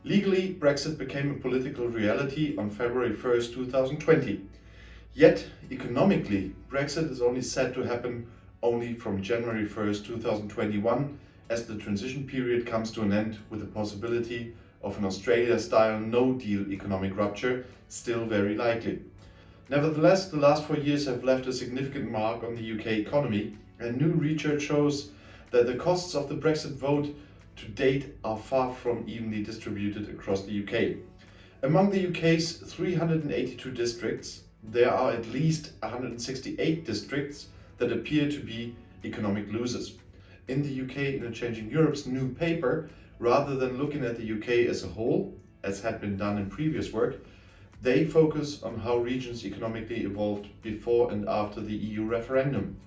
Legally, Brexit became a political reality on February 1st, 2020. Yet, economically, Brexit is only set to happen only from January 1st, 2021, as the transition period comes to an end with the possibility of an Australia-style no-deal economic rupture still very likely. Nevertheless, the last 4 years have left a significant mark on the UK economy, and new research shows that the costs of the Brexit vote to date are far from evenly distributed across the UK. Among the UK's 382 districts, there are at least 168 districts that appear to be economic losers. In the UK Interchanging Europe's new paper, rather than looking at the UK as a whole, as had been done in previous work, they focus on how regions economically evolved before and after the EU referendum.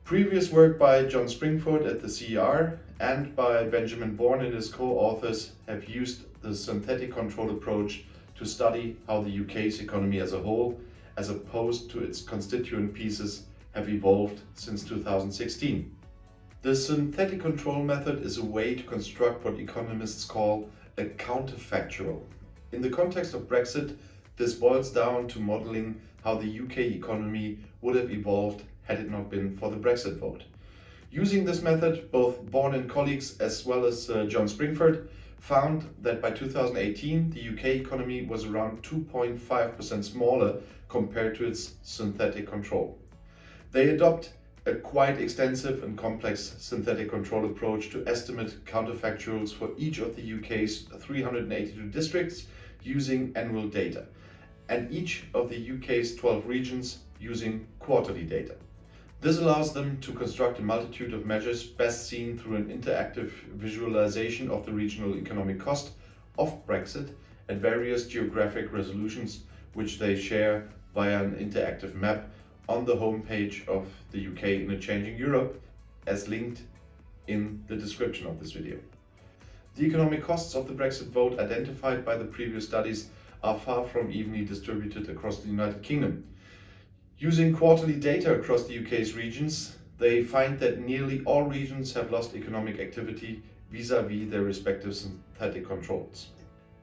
Previous work by John Springford at the CER and by Benjamin Bourne and his co-authors have used the synthetic control approach to study how the UK's economy as a whole, as opposed to its constituent pieces, have evolved since 2016. The synthetic control method is a way to construct what economists call a counterfactual. In the context of Brexit, this boils down to modeling how the UK economy would have evolved had it not been for the Brexit vote. Using this method, both Bourne and colleagues, as well as John Springford, found that by 2018 the UK economy was around 2.5% smaller compared to its synthetic control. They adopt a quite extensive and complex synthetic control approach to estimate counterfactuals for each of the UK's 382 districts using annual data, and each of the UK's 12 regions using quarterly data. This allows them to construct a multitude of measures best seen through an interactive visualization of the regional economic cost of Brexit at various geographic resolutions, which they share via an interactive map on the homepage of the UK Interchanging Europe, as linked in the description of this video. The economic costs of the Brexit vote identified by the previous studies are far from evenly distributed across the United Kingdom. Using quarterly data across the UK's regions, they find that nearly all regions have lost economic activity vis-à-vis their respective synthetic controls.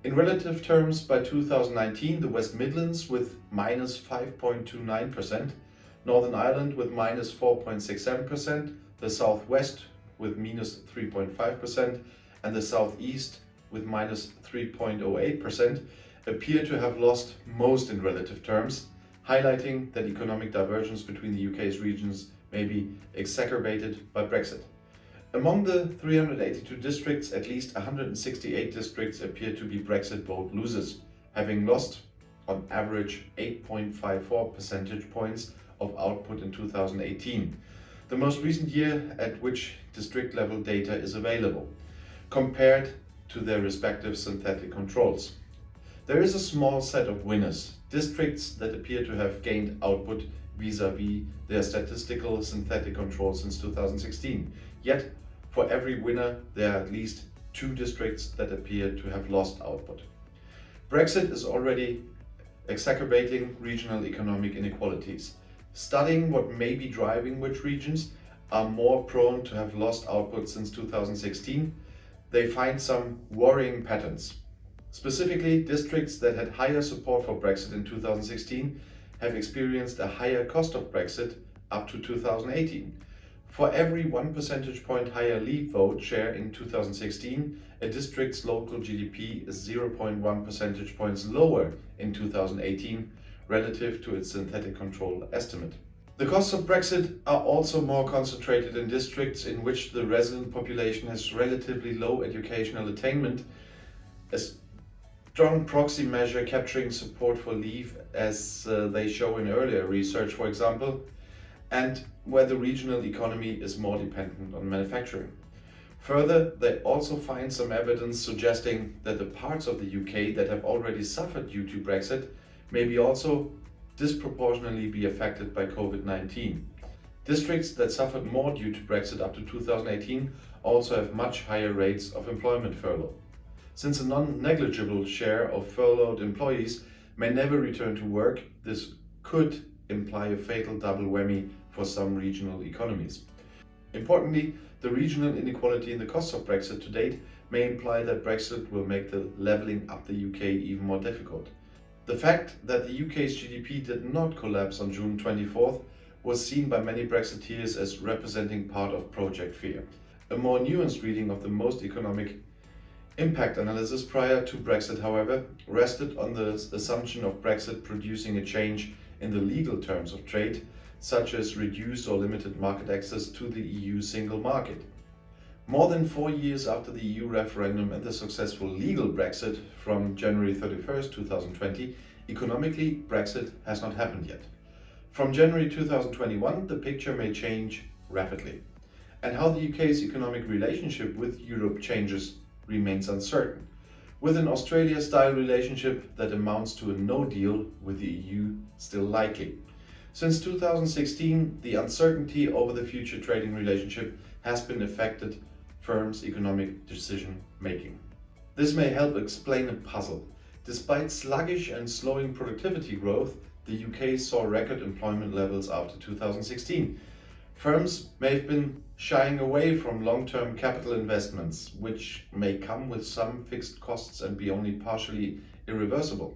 In relative terms, by 2019, the West Midlands with minus 5.29%, Northern Ireland with minus 4.67%, the South West with minus 3.5%, and the South East with minus 3.08% appear to have lost most in relative terms, highlighting that economic divergence between the UK's regions may be exacerbated by Brexit. Among the 382 districts, at least 168 districts appear to be Brexit vote losers, having lost on average 8.54 percentage points of output in 2018, the most recent year at which district level data is available, compared to their respective synthetic controls. There is a small set of winners, districts that appear to have gained output vis-à-vis their statistical synthetic control since 2016. Yet, for every winner, there are at least 2 districts that appear to have lost output. Brexit is already exacerbating regional economic inequalities. Studying what may be driving which regions are more prone to have lost output since 2016, they find some worrying patterns. Specifically, districts that had higher support for Brexit in 2016 have experienced a higher cost of Brexit up to 2018. For every 1 percentage point higher Leave vote share in 2016, a district's local GDP is 0.1 percentage points lower in 2018 relative to its synthetic control estimate. The costs of Brexit are also more concentrated in districts in which the resident population has relatively low educational attainment, a strong proxy measure capturing support for Leave, as they show in earlier research, for example, and where the regional economy is more dependent on manufacturing. Further, they also find some evidence suggesting that the parts of the UK that have already suffered due to Brexit may be also disproportionately be affected by COVID-19. Districts that suffered more due to Brexit up to 2018 also have much higher rates of employment furlough. Since a non-negligible share of furloughed employees may never return to work, this could imply a fatal double whammy for some regional economies. Importantly, the regional inequality in the costs of Brexit to date may imply that Brexit will make the levelling up the UK even more difficult. The fact that the UK's GDP did not collapse on June 24th was seen by many Brexiteers as representing part of Project Fear. A more nuanced reading of the most economic impact analysis prior to Brexit, however, rested on the assumption of Brexit producing a change in the legal terms of trade, such as reduced or limited market access to the EU single market. More than 4 years after the EU referendum and the successful legal Brexit from January 31st, 2020, economically Brexit has not happened yet. From January 2021, the picture may change rapidly, and how the UK's economic relationship with Europe changes remains uncertain, with an Australia-style relationship that amounts to a no deal with the EU still likely. Since 2016, the uncertainty over the future trading relationship has been affected firms' economic decision making. This may help explain a puzzle. Despite sluggish and slowing productivity growth, the UK saw record employment levels after 2016. Firms may have been shying away from long-term capital investments, which may come with some fixed costs and be only partially irreversible,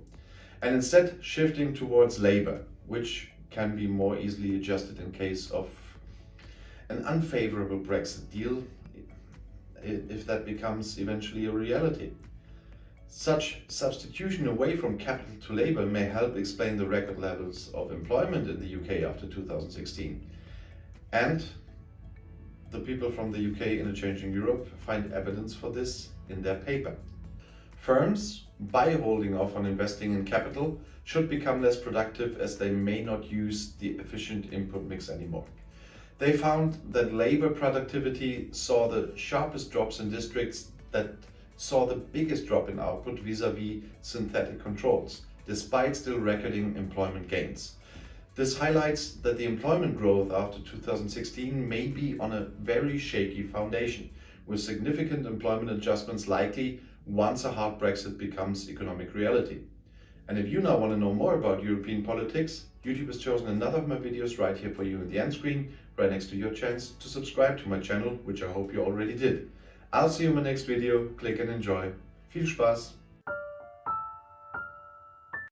and instead shifting towards labor, which can be more easily adjusted in case of an unfavorable Brexit deal, if that becomes eventually a reality. Such substitution away from capital to labor may help explain the record levels of employment in the UK after 2016. And the people from the UK in a changing Europe find evidence for this in their paper. Firms, by holding off on investing in capital, should become less productive as they may not use the efficient input mix anymore. They found that labor productivity saw the sharpest drops in districts that saw the biggest drop in output vis-à-vis synthetic controls, despite still recording employment gains. This highlights that the employment growth after 2016 may be on a very shaky foundation, with significant employment adjustments likely once a hard Brexit becomes economic reality. And if you now want to know more about European politics, YouTube has chosen another of my videos right here for you in the end screen, right next to your chance to subscribe to my channel, which I hope you already did. I'll see you in my next video. Click and enjoy. Viel Spaß!